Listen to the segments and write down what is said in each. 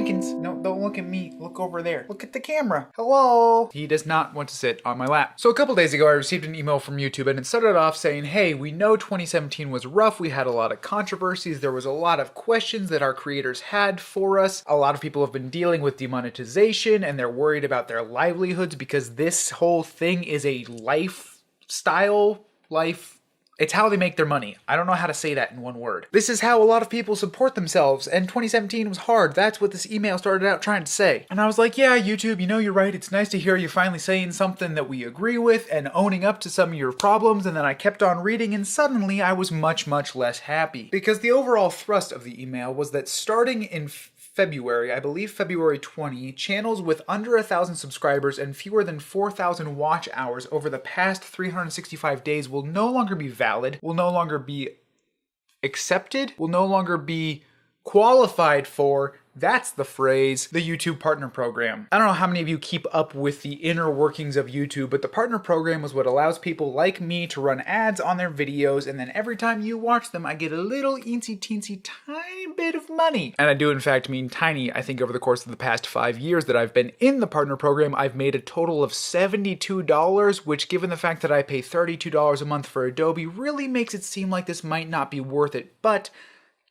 Jenkins, no, don't look at me. Look over there. Look at the camera. Hello. He does not want to sit on my lap. So a couple days ago, I received an email from YouTube and it started off saying, hey, we know 2017 was rough. We had a lot of controversies. There was a lot of questions that our creators had for us. A lot of people have been dealing with demonetization and they're worried about their livelihoods because this whole thing is a it's how they make their money. I don't know how to say that in one word. This is how a lot of people support themselves, and 2017 was hard. That's what this email started out trying to say. And I was like, yeah, YouTube, you know you're right. It's nice to hear you finally saying something that we agree with and owning up to some of your problems. And then I kept on reading, and suddenly I was much, much less happy. Because the overall thrust of the email was that starting in February, I believe February 20, channels with under 1,000 subscribers and fewer than 4,000 watch hours over the past 365 days will no longer be valid, will no longer be accepted, will no longer be qualified for, that's the phrase, the YouTube Partner Program. I don't know how many of you keep up with the inner workings of YouTube, but the Partner Program is what allows people like me to run ads on their videos, and then every time you watch them, I get a little teensy tiny bit of money. And I do in fact mean tiny. I think over the course of the past 5 years that I've been in the Partner Program, I've made a total of $72, which given the fact that I pay $32 a month for Adobe, really makes it seem like this might not be worth it, but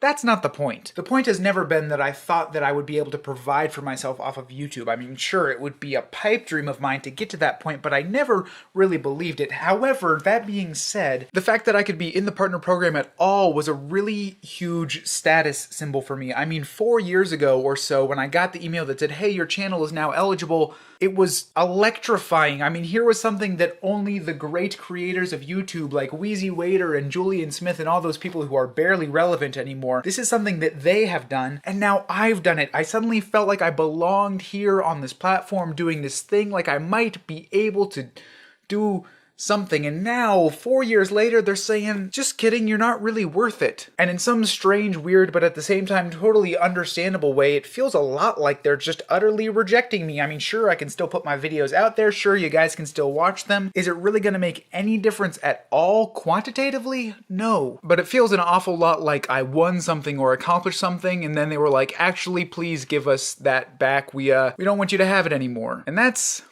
that's not the point. The point has never been that I thought that I would be able to provide for myself off of YouTube. I mean, sure, it would be a pipe dream of mine to get to that point, but I never really believed it. However, that being said, the fact that I could be in the Partner Program at all was a really huge status symbol for me. I mean, 4 years ago or so, when I got the email that said, hey, your channel is now eligible, it was electrifying. I mean, here was something that only the great creators of YouTube like Wheezy Wader and Julian Smith and all those people who are barely relevant anymore, this is something that they have done, and now I've done it. I suddenly felt like I belonged here on this platform doing this thing, like I might be able to do something, and now 4 years later they're saying, just kidding, you're not really worth it. And in some strange, weird, but at the same time totally understandable way, it feels a lot like they're just utterly rejecting me. I mean, sure, I can still put my videos out there, sure, you guys can still watch them. Is it really gonna make any difference at all quantitatively? No. But it feels an awful lot like I won something or accomplished something, and then they were like, actually, please give us that back. We don't want you to have it anymore. And that's,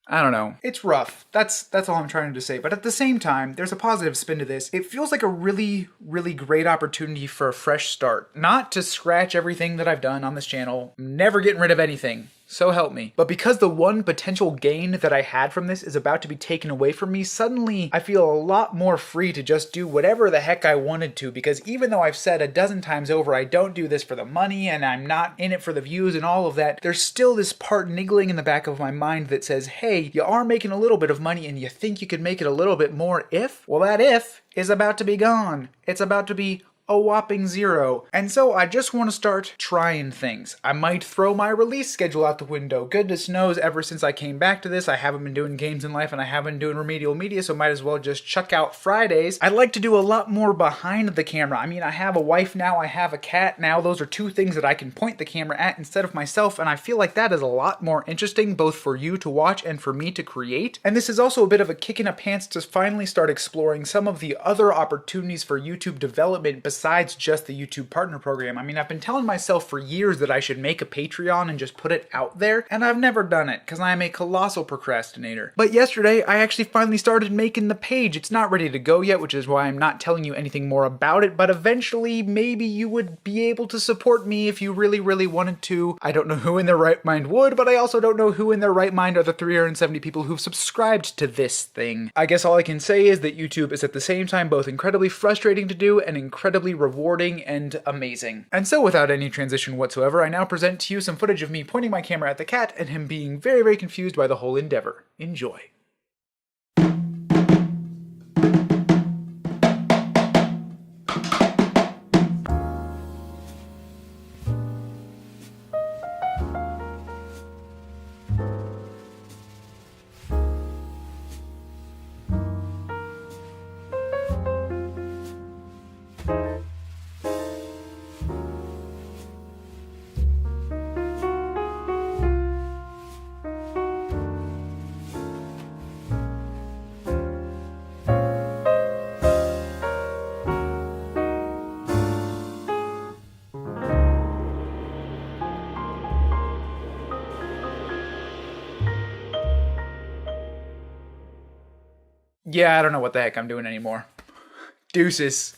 I don't know. It's rough. That's all I'm trying to say. But at the same time, there's a positive spin to this. It feels like a really, really great opportunity for a fresh start. Not to scratch everything that I've done on this channel. I'm never getting rid of anything. So help me. But because the one potential gain that I had from this is about to be taken away from me, suddenly I feel a lot more free to just do whatever the heck I wanted to, because even though I've said a dozen times over I don't do this for the money and I'm not in it for the views and all of that, there's still this part niggling in the back of my mind that says, hey, you are making a little bit of money and you think you could make it a little bit more if? Well, that if is about to be gone. It's about to be a whopping 0. And so I just want to start trying things. I might throw my release schedule out the window. Goodness knows, ever since I came back to this, I haven't been doing games in life and I haven't been doing remedial media, so might as well just chuck out Fridays. I'd like to do a lot more behind the camera. I mean, I have a wife now, I have a cat now. Those are two things that I can point the camera at instead of myself, and I feel like that is a lot more interesting, both for you to watch and for me to create. And this is also a bit of a kick in the pants to finally start exploring some of the other opportunities for YouTube development besides just the YouTube Partner Program. I mean, I've been telling myself for years that I should make a Patreon and just put it out there, and I've never done it because I am a colossal procrastinator. But yesterday, I actually finally started making the page. It's not ready to go yet, which is why I'm not telling you anything more about it, but eventually, maybe you would be able to support me if you really, really wanted to. I don't know who in their right mind would, but I also don't know who in their right mind are the 370 people who've subscribed to this thing. I guess all I can say is that YouTube is at the same time both incredibly frustrating to do and incredibly rewarding and amazing. And so without any transition whatsoever, I now present to you some footage of me pointing my camera at the cat and him being very, very confused by the whole endeavor. Enjoy. Yeah, I don't know what the heck I'm doing anymore. Deuces.